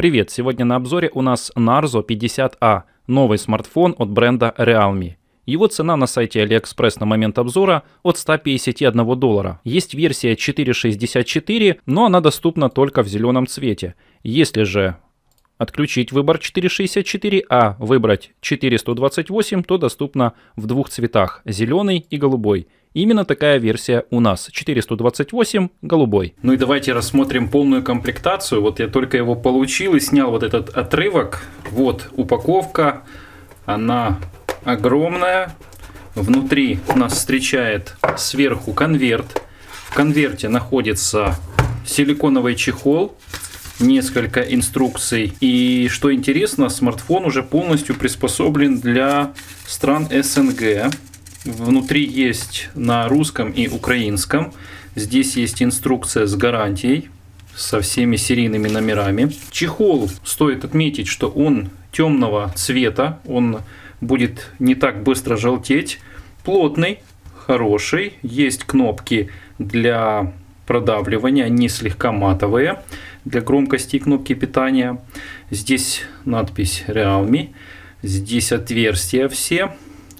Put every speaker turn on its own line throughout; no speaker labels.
Привет! Сегодня на обзоре у нас Narzo 50A, новый смартфон от бренда Realme. Его цена на сайте AliExpress на момент обзора от $151. Есть версия 4.64, но она доступна только в зеленом цвете. Если же отключить выбор 4.64, а выбрать 4.128, то доступна в двух цветах – зеленый и голубой. Именно такая версия у нас. 428 голубой. Ну и давайте рассмотрим полную комплектацию. Вот я только его получил и снял вот этот отрывок. Вот упаковка. Она огромная. Внутри нас встречает сверху конверт. В конверте находится силиконовый чехол. Несколько инструкций. И что интересно, смартфон уже полностью приспособлен для стран СНГ. Внутри есть на русском и украинском. Здесь есть инструкция с гарантией, со всеми серийными номерами. Чехол, стоит отметить, что он темного цвета. Он будет не так быстро желтеть. Плотный, хороший. Есть кнопки для продавливания, они слегка матовые. Для громкости и кнопки питания. Здесь надпись Realme. Здесь отверстия все.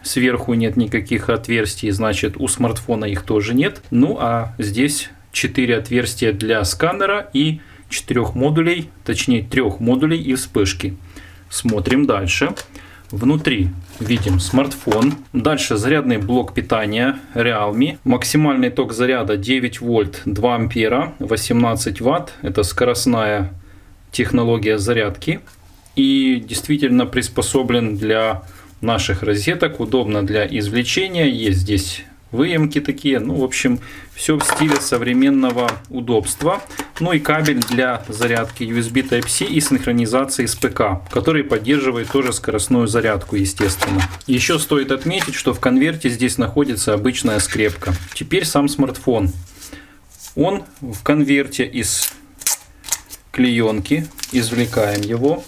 Сверху нет никаких отверстий, значит у смартфона их тоже нет. Ну а здесь 4 отверстия для сканера и 4 модулей, точнее 3 модулей и вспышки. Смотрим дальше. Внутри видим смартфон. Дальше зарядный блок питания Realme. Максимальный ток заряда 9 вольт 2 ампера, 18 ватт. Это скоростная технология зарядки. И действительно приспособлен для наших розеток, удобно для извлечения. Есть здесь выемки такие. Ну, в общем, все в стиле современного удобства. Ну и кабель для зарядки USB Type-C и синхронизации с ПК, который поддерживает тоже скоростную зарядку, естественно. Еще стоит отметить, что в конверте здесь находится обычная скрепка. Теперь сам смартфон. Он в конверте из клеенки. Извлекаем его.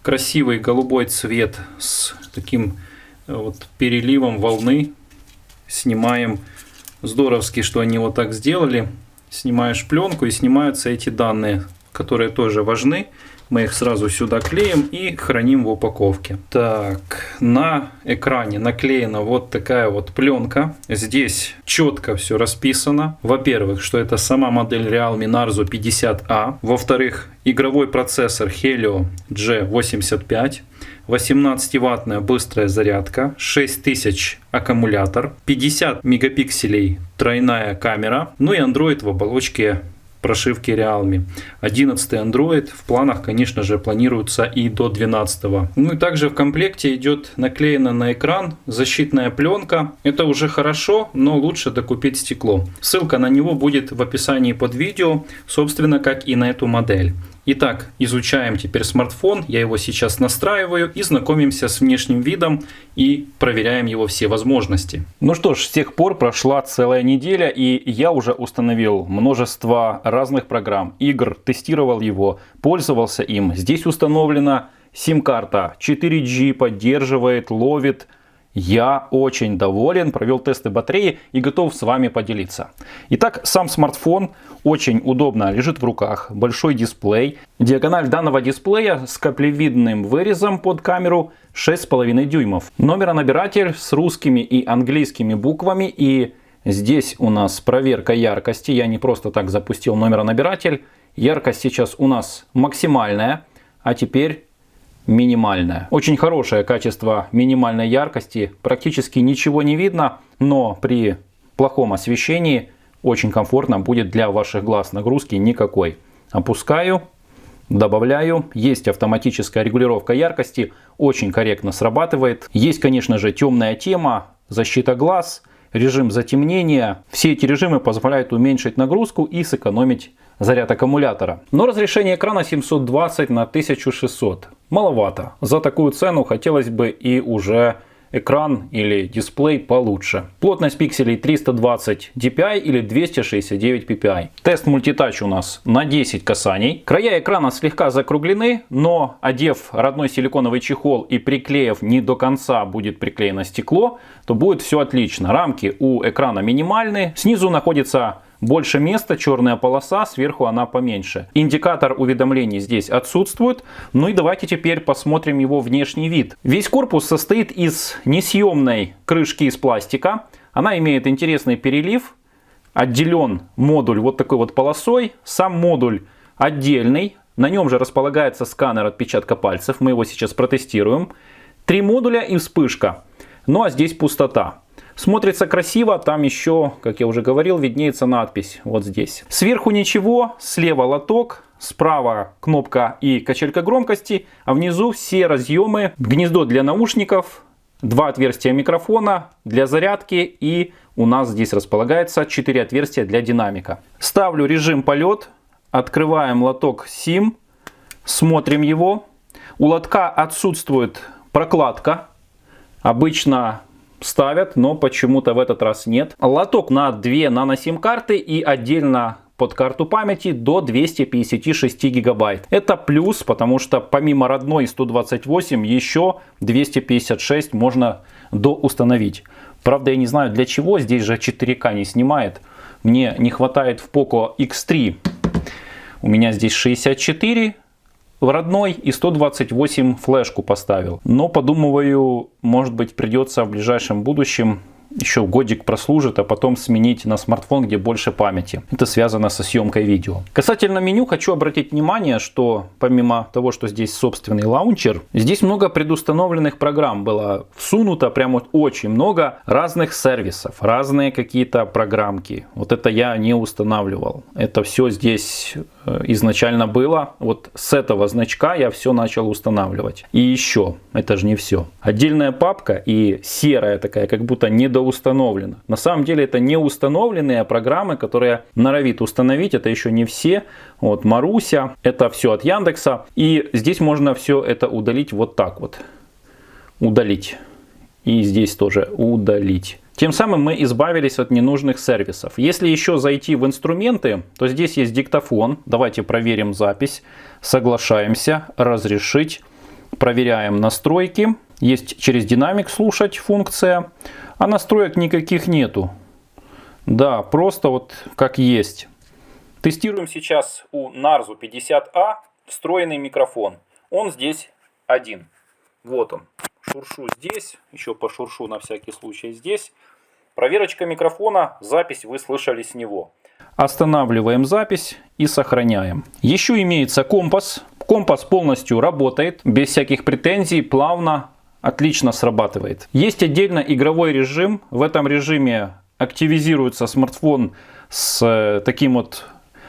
Красивый голубой цвет с таким вот переливом волны. Снимаем. Здоровски, что они вот так сделали. Снимаешь пленку и снимаются эти данные, которые тоже важны. Мы их сразу сюда клеим и храним в упаковке. Так, на экране наклеена вот такая вот пленка. Здесь четко все расписано. Во-первых, что это сама модель Realme Narzo 50A. Во-вторых, игровой процессор Helio G85. 18-ваттная быстрая зарядка, 6000 аккумулятор, 50 мегапикселей тройная камера, ну и Android в оболочке прошивки Realme. 11 Android, в планах, конечно же, планируется и до 12. Ну и также в комплекте идет наклеена на экран защитная пленка. Это уже хорошо, но лучше докупить стекло. Ссылка на него будет в описании под видео, собственно, как и на эту модель. Итак, изучаем теперь смартфон, я его сейчас настраиваю и знакомимся с внешним видом и проверяем его все возможности. Ну что ж, с тех пор прошла целая неделя и я уже установил множество разных программ, игр, тестировал его, пользовался им. Здесь установлена сим-карта 4G, поддерживает, ловит. Я очень доволен, провел тесты батареи и готов с вами поделиться. Итак, сам смартфон очень удобно лежит в руках. Большой дисплей. Диагональ данного дисплея с каплевидным вырезом под камеру 6,5 дюймов. Номеронабиратель с русскими и английскими буквами. И здесь у нас проверка яркости. Я не просто так запустил номеронабиратель. Яркость сейчас у нас максимальная. А теперь минимальная. Очень хорошее качество минимальной яркости. Практически ничего не видно, но при плохом освещении очень комфортно будет для ваших глаз. Нагрузки никакой. Опускаю, добавляю. Есть автоматическая регулировка яркости. Очень корректно срабатывает. Есть, конечно же, темная тема, защита глаз, режим затемнения. Все эти режимы позволяют уменьшить нагрузку и сэкономить заряд аккумулятора. Но разрешение экрана 720 на 1600. Маловато. За такую цену хотелось бы и уже экран или дисплей получше. Плотность пикселей 320 dpi или 269 ppi. Тест мультитач у нас на 10 касаний. Края экрана слегка закруглены, но одев родной силиконовый чехол и приклеив не до конца будет приклеено стекло, то будет все отлично. Рамки у экрана минимальные. Снизу находится больше места, черная полоса, сверху она поменьше. Индикатор уведомлений здесь отсутствует. Ну и давайте теперь посмотрим его внешний вид. Весь корпус состоит из несъемной крышки из пластика. Она имеет интересный перелив. Отделен модуль вот такой вот полосой. Сам модуль отдельный. На нем же располагается сканер отпечатка пальцев. Мы его сейчас протестируем. 3 модуля и вспышка. Ну а здесь пустота. Смотрится красиво, там еще, как я уже говорил, виднеется надпись вот здесь. Сверху ничего, слева лоток, справа кнопка и качелька громкости, а внизу все разъемы, гнездо для наушников, 2 отверстия микрофона для зарядки и у нас здесь располагается 4 отверстия для динамика. Ставлю режим полет, открываем лоток SIM, смотрим его. У лотка отсутствует прокладка, обычно ставят, но почему-то в этот раз нет. Лоток на 2 нано-сим карты и отдельно под карту памяти до 256 гигабайт. Это плюс, потому что помимо родной 128 еще 256 можно доустановить. Правда, я не знаю для чего, здесь же 4К не снимает. Мне не хватает в Poco X3. У меня здесь 64 в родной и 128 флешку поставил. Но подумываю, может быть, придется в ближайшем будущем еще годик прослужит, а потом сменить на смартфон, где больше памяти. Это связано со съемкой видео. Касательно меню, хочу обратить внимание, что помимо того, что здесь собственный лаунчер, здесь много предустановленных программ было всунуто, прям вот очень много разных сервисов, разные какие-то программки. Вот это я не устанавливал. Это все здесь изначально было. Вот с этого значка я все начал устанавливать. И еще, это же не все. Отдельная папка и серая такая, как будто недоустановлена. На самом деле это не установленные программы, которые норовит установить. Это еще не все. Вот Маруся, это все от Яндекса. И здесь можно все это удалить вот так вот. Удалить. И здесь тоже удалить. Тем самым мы избавились от ненужных сервисов. Если еще зайти в инструменты, то здесь есть диктофон. Давайте проверим запись. Соглашаемся. Разрешить. Проверяем настройки. Есть через динамик слушать функция. А настроек никаких нету. Да, просто вот как есть. Тестируем сейчас у Narzo 50A встроенный микрофон. Он здесь один. Вот он. Шуршу здесь, еще пошуршу на всякий случай здесь. Проверочка микрофона, запись вы слышали с него. Останавливаем запись и сохраняем. Еще имеется компас. Компас полностью работает, без всяких претензий, плавно, отлично срабатывает. Есть отдельно игровой режим. В этом режиме активизируется смартфон с таким вот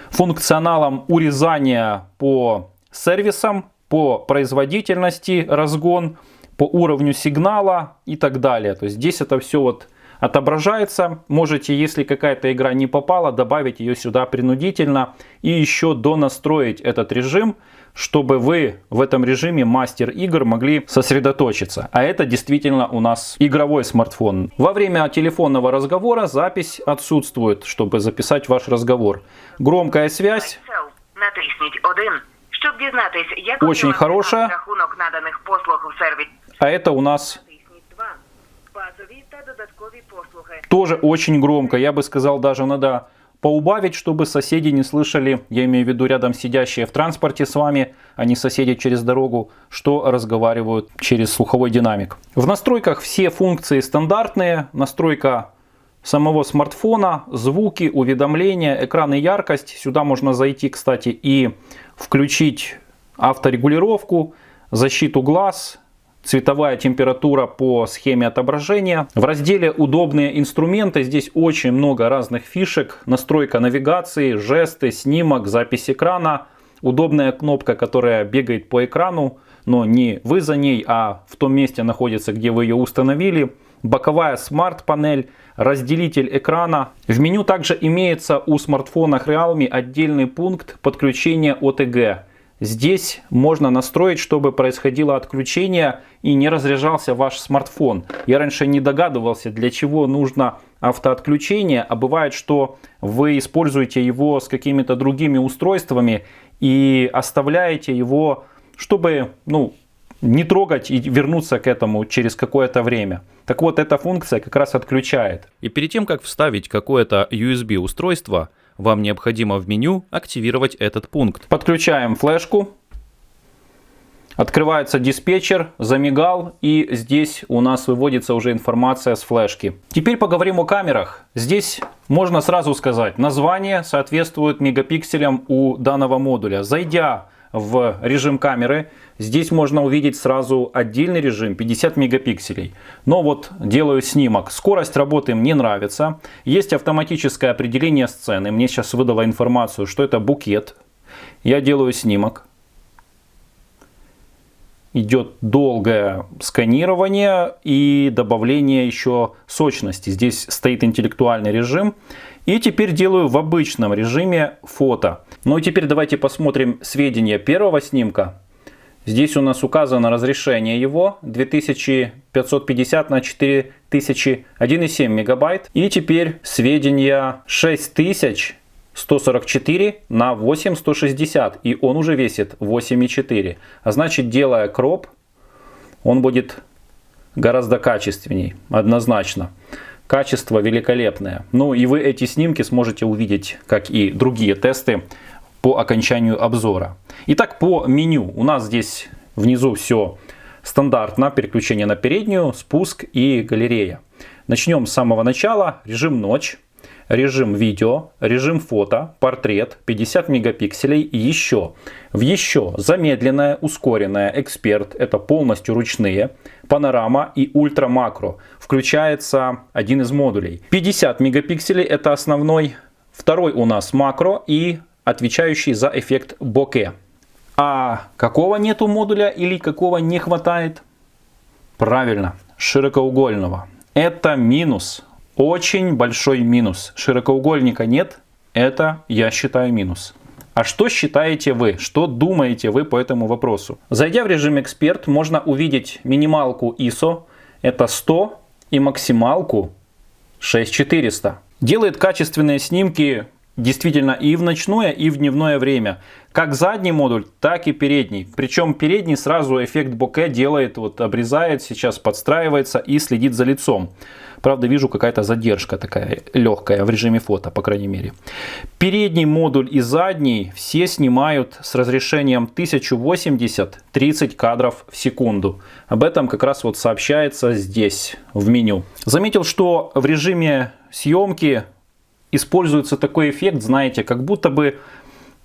функционалом урезания по сервисам, по производительности, разгон, по уровню сигнала и так далее. То есть здесь это все вот отображается. Можете, если какая-то игра не попала, добавить ее сюда принудительно и еще донастроить этот режим, чтобы вы в этом режиме мастер игр могли сосредоточиться. А это действительно у нас игровой смартфон. Во время телефонного разговора запись отсутствует, чтобы записать ваш разговор. Громкая связь. Очень хорошая. А это у нас тоже очень громко. Я бы сказал, даже надо поубавить, чтобы соседи не слышали, я имею в виду рядом сидящие в транспорте с вами, а не соседи через дорогу, что разговаривают через слуховой динамик. В настройках все функции стандартные. Настройка самого смартфона, звуки, уведомления, экран и яркость. Сюда можно зайти, кстати, и включить авторегулировку, защиту глаз, цветовая температура по схеме отображения. В разделе «Удобные инструменты» здесь очень много разных фишек. Настройка навигации, жесты, снимок, запись экрана. Удобная кнопка, которая бегает по экрану, но не вы за ней, а в том месте находится, где вы ее установили. Боковая смарт-панель, разделитель экрана. В меню также имеется у смартфонов Realme отдельный пункт подключения OTG. Здесь можно настроить, чтобы происходило отключение и не разряжался ваш смартфон. Я раньше не догадывался, для чего нужно автоотключение, а бывает, что вы используете его с какими-то другими устройствами и оставляете его, чтобы не трогать и вернуться к этому через какое-то время. Так вот, эта функция как раз отключает. И перед тем, как вставить какое-то USB устройство, вам необходимо в меню активировать этот пункт. Подключаем флешку. Открывается диспетчер, замигал, и здесь у нас выводится уже информация с флешки. Теперь поговорим о камерах. Здесь можно сразу сказать, название соответствует мегапикселям у данного модуля. Зайдя в режим камеры, здесь можно увидеть сразу отдельный режим 50 мегапикселей. Но вот делаю снимок. Скорость работы мне нравится. Есть автоматическое определение сцены. Мне сейчас выдало информацию, что это букет. Я делаю снимок. Идет долгое сканирование и добавление еще сочности. Здесь стоит интеллектуальный режим. И теперь делаю в обычном режиме фото. Ну и теперь давайте посмотрим сведения первого снимка. Здесь у нас указано разрешение его 2550 на 4000, 1,7 мегабайт. И теперь сведения 6144 на 8160. И он уже весит 8,4. А значит, делая кроп, он будет гораздо качественней, однозначно. Качество великолепное. Ну и вы эти снимки сможете увидеть, как и другие тесты, по окончанию обзора. Итак, по меню. У нас здесь внизу все стандартно. Переключение на переднюю, спуск и галерея. Начнем с самого начала. Режим ночь, режим видео, режим фото, портрет, 50 мегапикселей. Еще. В еще замедленная, ускоренная, эксперт. Это полностью ручные. Панорама и ультра макро. Включается один из модулей. 50 мегапикселей это основной. Второй у нас макро и отвечающий за эффект боке. А какого нету модуля или какого не хватает? Правильно, широкоугольного. Это минус. Очень большой минус. Широкоугольника нет. Это, я считаю, минус. А что считаете вы? Что думаете вы по этому вопросу? Зайдя в режим эксперт, можно увидеть минималку ISO. Это 100 и максималку 6400. Делает качественные снимки действительно и в ночное, и в дневное время. Как задний модуль, так и передний. Причем передний сразу эффект боке делает, вот обрезает, сейчас подстраивается и следит за лицом. Правда, вижу какая-то задержка такая легкая в режиме фото, по крайней мере. Передний модуль и задний все снимают с разрешением 1080 30 кадров в секунду. Об этом как раз вот сообщается здесь, в меню. Заметил, что в режиме съемки используется такой эффект, знаете, как будто бы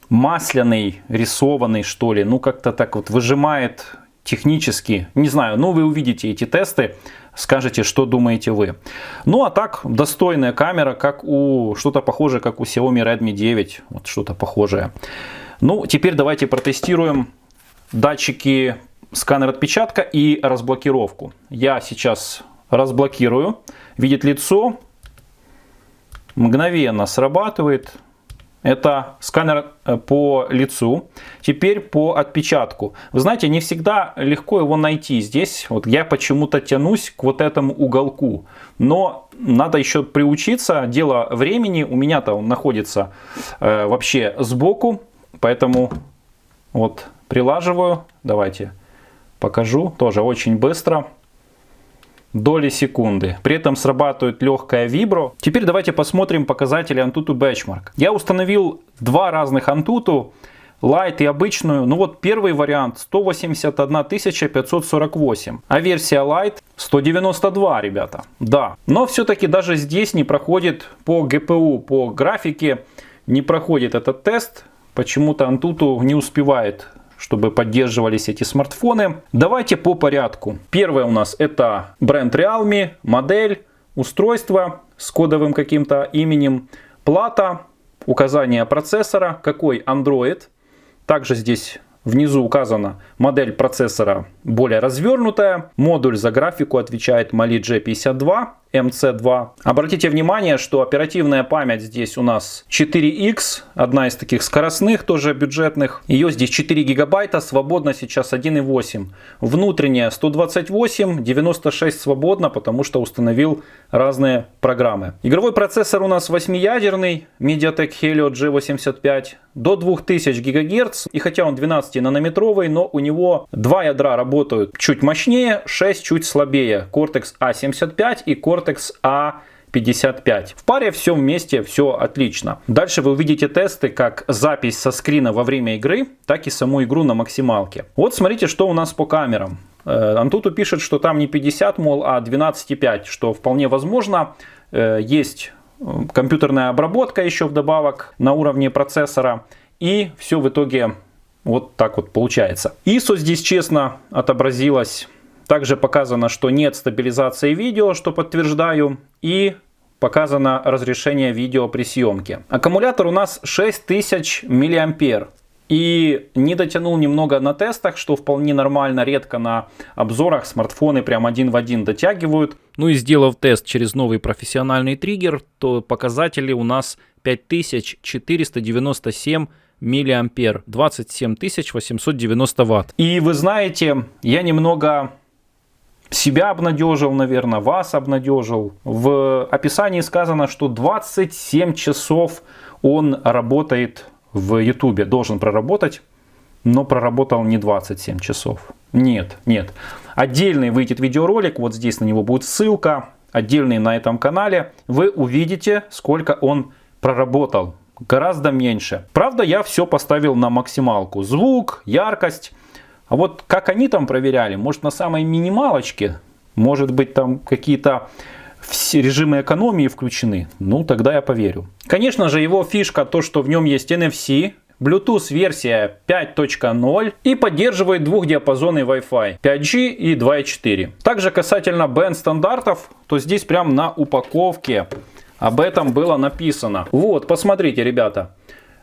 масляный, рисованный, что ли. Ну, как-то так вот выжимает технически. Не знаю, но вы увидите эти тесты, скажете, что думаете вы. Ну, а так, достойная камера, как у что-то похожее, как у Xiaomi Redmi 9. Вот что-то похожее. Ну, теперь давайте протестируем датчики, сканер отпечатка и разблокировку. Я сейчас разблокирую. Видит лицо. Мгновенно срабатывает. Это сканер по лицу. Теперь по отпечатку. Вы знаете, не всегда легко его найти. Здесь вот я почему-то тянусь к вот этому уголку. Но надо еще приучиться. Дело времени. У меня-то он находится вообще сбоку. Поэтому вот прилаживаю. Давайте покажу. Тоже очень быстро. Доли секунды. При этом срабатывает легкая вибро. Теперь давайте посмотрим показатели Antutu Benchmark. Я установил два разных Antutu, Lite и обычную. Ну вот первый вариант 181 548, а версия Lite 192, ребята. Да, но все-таки даже здесь не проходит по GPU, по графике не проходит этот тест. Почему-то Antutu не успевает, чтобы поддерживались эти смартфоны. Давайте по порядку. Первое у нас это бренд Realme, модель, устройство с кодовым каким-то именем, плата, указание процессора, какой Android. Также здесь внизу указана модель процессора более развернутая. Модуль за графику отвечает Mali G52, MC2. Обратите внимание, что оперативная память здесь у нас 4X, одна из таких скоростных, тоже бюджетных. Ее здесь 4 гигабайта, свободно сейчас 1,8. Внутренняя 128, 96 свободно, потому что установил разные программы. Игровой процессор у нас 8-ядерный, MediaTek Helio G85, до 2000 ГГц. И хотя он 12-нанометровый, но у него два ядра работают чуть мощнее, 6 чуть слабее. Cortex A75 и Cortex 55. В паре все вместе, все отлично. Дальше вы увидите тесты, как запись со скрина во время игры, так и саму игру на максималке. Вот смотрите, что у нас по камерам. Antutu пишет, что там не 50, мол, а 12,5, что вполне возможно. Есть компьютерная обработка еще вдобавок на уровне процессора. И все в итоге вот так вот получается. ISO здесь честно отобразилось. Также показано, что нет стабилизации видео, что подтверждаю. И показано разрешение видео при съемке. Аккумулятор у нас 6000 мА. И не дотянул немного на тестах, что вполне нормально. Редко на обзорах смартфоны прям один в один дотягивают. Ну и сделав тест через новый профессиональный триггер, то показатели у нас 5497 мА, 27 890 Вт. И вы знаете, я немного себя обнадежил, наверное, вас обнадежил. В описании сказано, что 27 часов он работает в YouTube, должен проработать, но проработал не 27 часов. Нет. Отдельный выйдет видеоролик, вот здесь на него будет ссылка, отдельный на этом канале. Вы увидите, сколько он проработал. Гораздо меньше. Правда, я все поставил на максималку. Звук, яркость. А вот как они там проверяли? Может, на самой минималочке? Может быть, там какие-то все режимы экономии включены? Ну, тогда я поверю. Конечно же, его фишка то, что в нем есть NFC, Bluetooth версия 5.0 и поддерживает двухдиапазонный Wi-Fi 5G и 2.4. Также касательно band стандартов, то здесь прям на упаковке об этом было написано. Вот, посмотрите, ребята.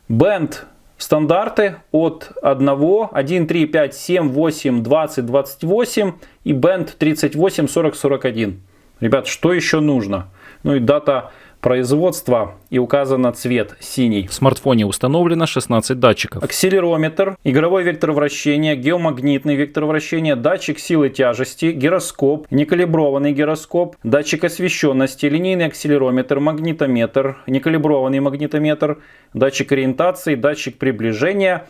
Band стандарты от 1, 3, 5, 7, 8, 20, 28 и Band 38, 40, 41. Ребят, что еще нужно? Ну и дата производства и указано цвет синий. В смартфоне установлено 16 датчиков. Акселерометр, игровой вектор вращения, геомагнитный вектор вращения, датчик силы тяжести, гироскоп, некалиброванный гироскоп, датчик освещенности, линейный акселерометр, магнитометр, некалиброванный магнитометр, датчик ориентации, датчик приближения,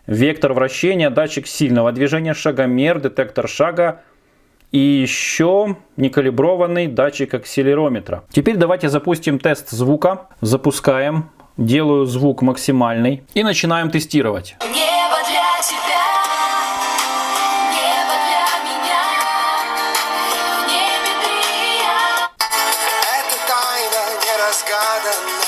вектор вращения, датчик сильного движения, шагомер, детектор шага, и еще некалиброванный датчик акселерометра. Теперь давайте запустим тест звука. Запускаем. Делаю звук максимальный. И начинаем тестировать.
Небо для тебя, небо для меня, в небе ты и я.
Эта тайна неразгаданна.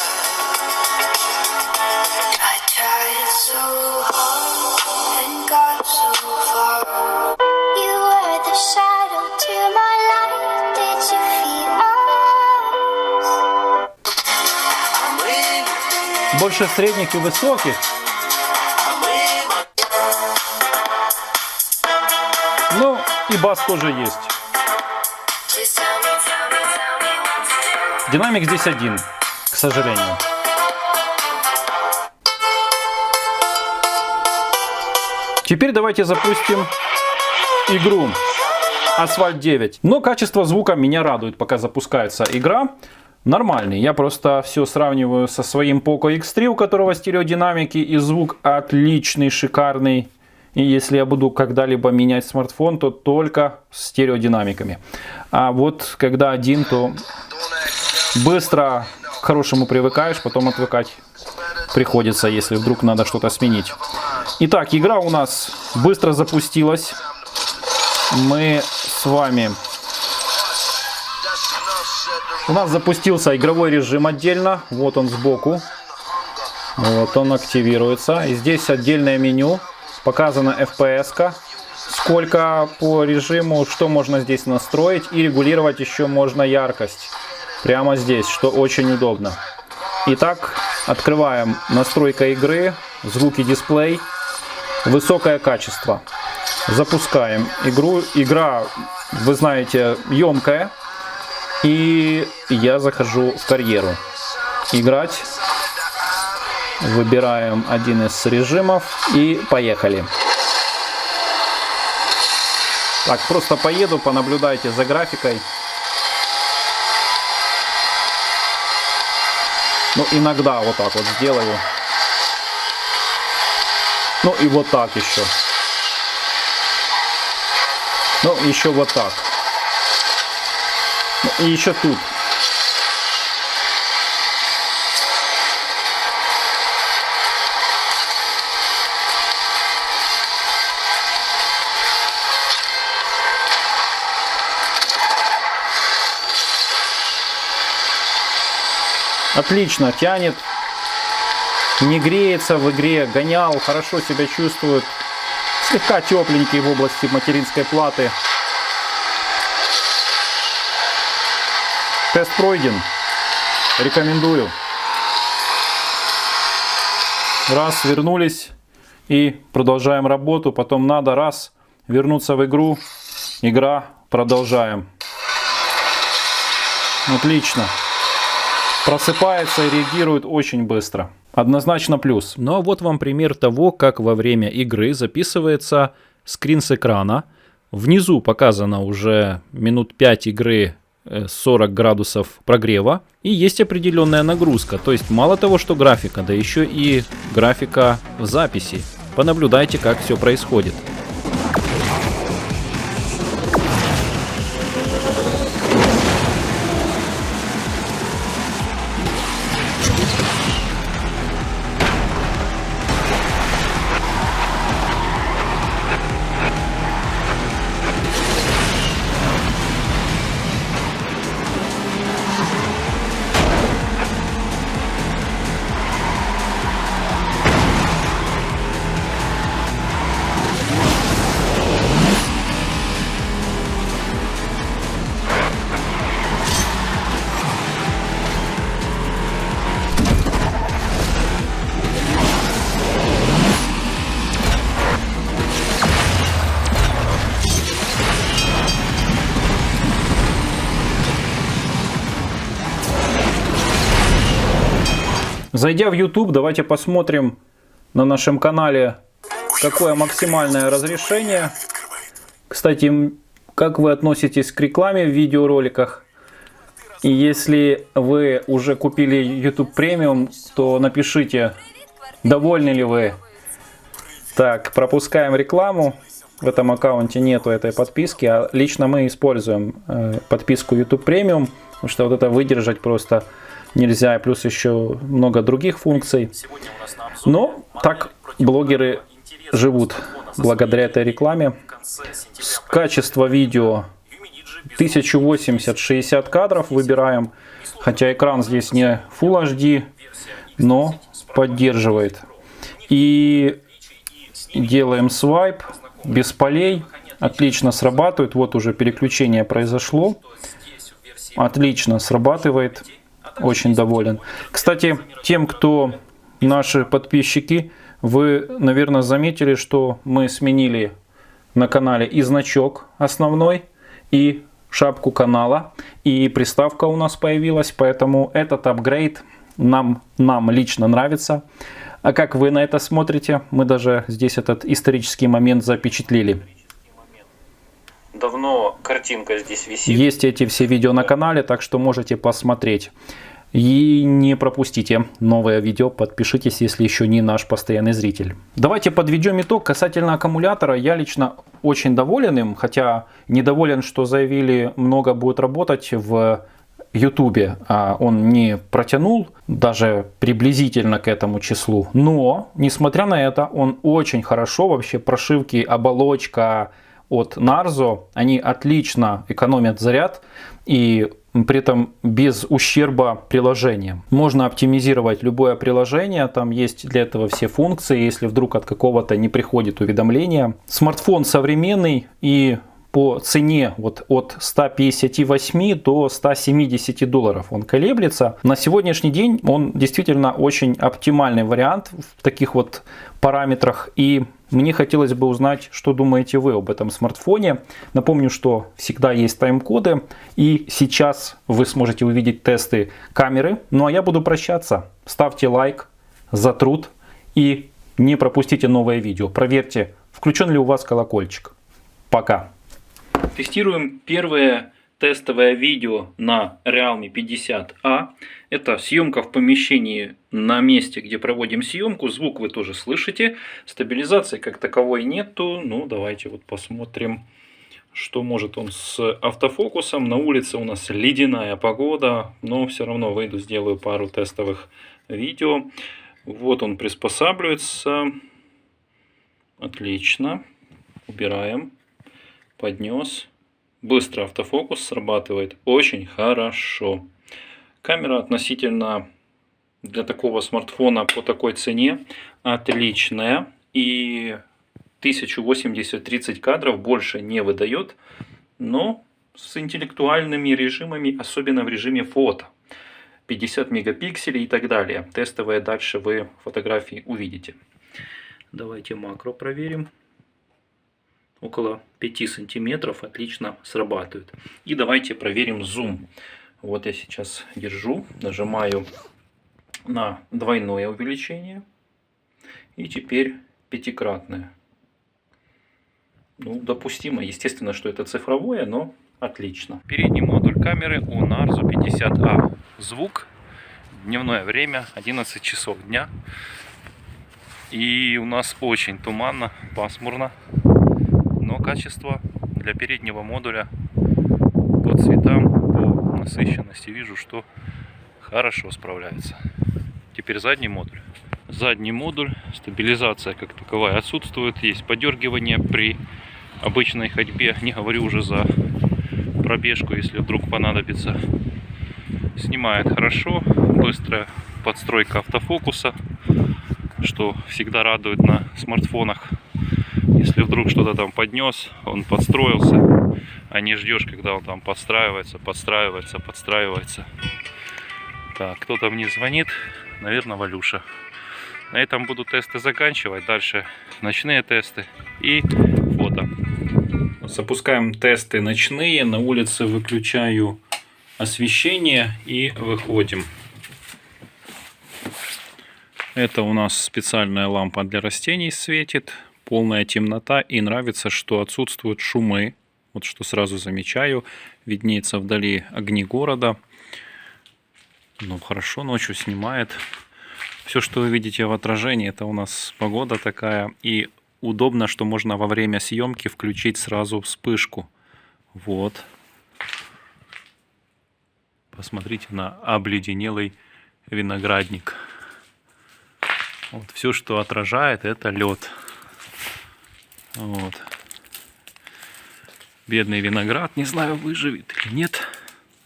I tried so hard and got so far. You were the shadow to my light. Did you feel us?
Больше средних и высоких. Ну и бас тоже есть.
Just tell me what to do.
Динамик здесь один, к сожалению. Теперь давайте запустим игру Asphalt 9. Но качество звука меня радует, пока запускается игра. Нормальный. Я просто все сравниваю со своим Poco X3, у которого стереодинамики, и звук отличный, шикарный. И если я буду когда-либо менять смартфон, то только с стереодинамиками. А вот когда один, то быстро к хорошему привыкаешь, потом отвыкать приходится, если вдруг надо что-то сменить. Итак, игра у нас быстро запустилась. Мы с вами... У нас запустился игровой режим отдельно. Вот он сбоку. Вот он активируется. И здесь отдельное меню. Показана FPS-ка. Сколько по режиму, что можно здесь настроить. И регулировать еще можно яркость. Прямо здесь, что очень удобно. Итак, открываем настройка игры. Звуки, дисплей. Высокое качество. Запускаем игру. Игра, вы знаете, емкая. И я захожу в карьеру. Играть. Выбираем один из режимов. И поехали. Так, просто поеду, понаблюдайте за графикой. Ну, иногда вот так вот сделаю. Ну, и вот так еще. Ну, еще вот так. Ну, и еще тут. Отлично тянет. Не греется в игре, гонял, хорошо себя чувствует. Слегка тепленький в области материнской платы. Тест пройден. Рекомендую. Раз, вернулись и продолжаем работу. Потом надо раз, вернуться в игру. Игра, продолжаем. Отлично. Просыпается и реагирует очень быстро. Однозначно плюс. Ну а вот вам пример того, как во время игры записывается скрин с экрана. Внизу показано уже минут 5 игры, 40 градусов прогрева. И есть определенная нагрузка. То есть мало того, что графика, да еще и графика в записи. Понаблюдайте, как все происходит. Зайдя в YouTube, давайте посмотрим на нашем канале, какое максимальное разрешение. Кстати, как вы относитесь к рекламе в видеороликах? И если вы уже купили YouTube Premium, то напишите, довольны ли вы. Так, пропускаем рекламу. В этом аккаунте нету этой подписки, а лично мы используем подписку YouTube Premium, потому что вот это выдержать просто нельзя, и плюс еще много других функций. Но так блогеры живут благодаря этой рекламе. Качество видео 1080-60 кадров выбираем, хотя экран здесь не Full HD, но поддерживает. И делаем свайп без полей. Отлично срабатывает. Вот уже переключение произошло. Отлично срабатывает. Очень доволен. Кстати, тем, кто наши подписчики, вы, наверное, заметили, что мы сменили на канале и значок основной, и шапку канала, и приставка у нас появилась, поэтому этот апгрейд нам лично нравится. А как вы на это смотрите? Мы даже здесь этот исторический момент запечатлели. Давно картинка здесь висит. Есть эти все видео на канале, так что можете посмотреть. И не пропустите новое видео, подпишитесь, если еще не наш постоянный зритель. Давайте подведем итог. Касательно аккумулятора, я лично очень доволен им, хотя недоволен, что заявили, много будет работать в YouTube, а он не протянул даже приблизительно к этому числу. Но, несмотря на это, он очень хорошо, вообще прошивки, оболочка от Narzo, они отлично экономят заряд и при этом без ущерба приложения. Можно оптимизировать любое приложение, там есть для этого все функции, если вдруг от какого-то не приходит уведомление. Смартфон современный и по цене вот от 158 до 170 долларов он колеблется. На сегодняшний день он действительно очень оптимальный вариант в таких вот параметрах. И мне хотелось бы узнать, что думаете вы об этом смартфоне. Напомню, что всегда есть тайм-коды. И сейчас вы сможете увидеть тесты камеры. Ну а я буду прощаться. Ставьте лайк за труд и не пропустите новое видео. Проверьте, включен ли у вас колокольчик. Пока. Тестируем первое тестовое видео на Realme 50A. Это съемка в помещении на месте, где проводим съемку. Звук вы тоже слышите. Стабилизации как таковой нету. Ну, давайте вот посмотрим, что может он с автофокусом. На улице у нас ледяная погода, но все равно выйду, сделаю пару тестовых видео. Вот он приспосабливается. Отлично. Убираем. Поднес. Быстро автофокус срабатывает. Очень хорошо. Камера относительно для такого смартфона по такой цене отличная. И 1080-30 кадров больше не выдает, но с интеллектуальными режимами, особенно в режиме фото. 50 мегапикселей и так далее. Тестовые дальше вы фотографии увидите. Давайте макро проверим. Около 5 сантиметров отлично срабатывает. И давайте проверим зум. Вот я сейчас держу, нажимаю на двойное увеличение. И теперь пятикратное. Ну, допустимо. Естественно, что это цифровое, но отлично. Передний модуль камеры у Narzo 50A. Звук. Дневное время. 11 часов дня. И у нас очень туманно, пасмурно. Но качество для переднего модуля по цветам, по насыщенности вижу, что хорошо справляется. Теперь задний модуль. Задний модуль, стабилизация как таковая отсутствует. Есть подергивание при обычной ходьбе. Не говорю уже за пробежку, если вдруг понадобится. Снимает хорошо. Быстрая подстройка автофокуса, что всегда радует на смартфонах. Если вдруг что-то там поднес, он подстроился, а не ждешь, когда он там подстраивается. Так, кто-то мне звонит, наверное, Валюша. На этом буду тесты заканчивать. Дальше ночные тесты и фото. Запускаем тесты ночные. На улице выключаю освещение и выходим. Это у нас специальная лампа для растений светит. Полная темнота. И нравится, что отсутствуют шумы. Вот что сразу замечаю. Виднеется вдали огни города. Ну, хорошо ночью снимает. Все, что вы видите в отражении, это у нас погода такая. И удобно, что можно во время съемки включить сразу вспышку. Вот. Посмотрите на обледенелый виноградник. Вот. Все, что отражает, это лед. Вот. Бедный виноград. Не знаю, выживет или нет.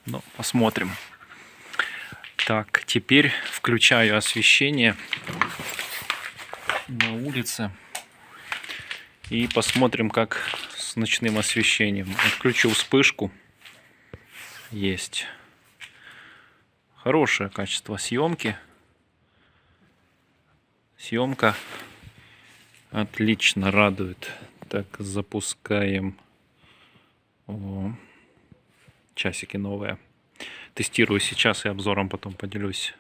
Но посмотрим. Так, теперь включаю освещение на улице. И посмотрим, как с ночным освещением. Включу вспышку. Есть. Хорошее качество съемки. Съемка отлично радует. Так, запускаем. О, часики новые. Тестирую сейчас и обзором потом поделюсь.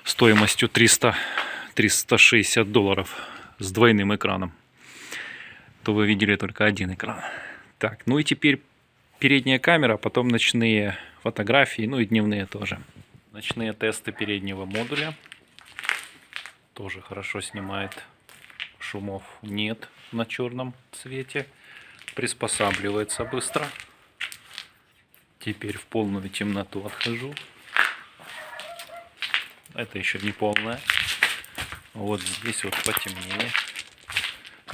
Стоимостью $360 с двойным экраном. То вы видели только один экран. Так, ну и теперь передняя камера, потом ночные фотографии, ну и дневные тоже. Ночные тесты переднего модуля. Тоже хорошо снимает. Шумов нет на черном цвете. Приспосабливается быстро. Теперь в полную темноту отхожу. Это еще не полная. Вот здесь вот потемнее.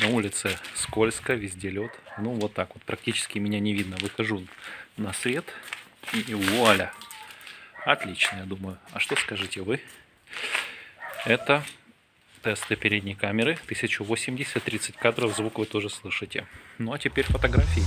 На улице скользко, везде лед. Ну вот так вот. Практически меня не видно. Выхожу на свет. И вуаля. Отлично, я думаю. А что скажете вы? Это тесты передней камеры. 1080, 30 кадров. Звук вы тоже слышите. Ну а теперь фотографии.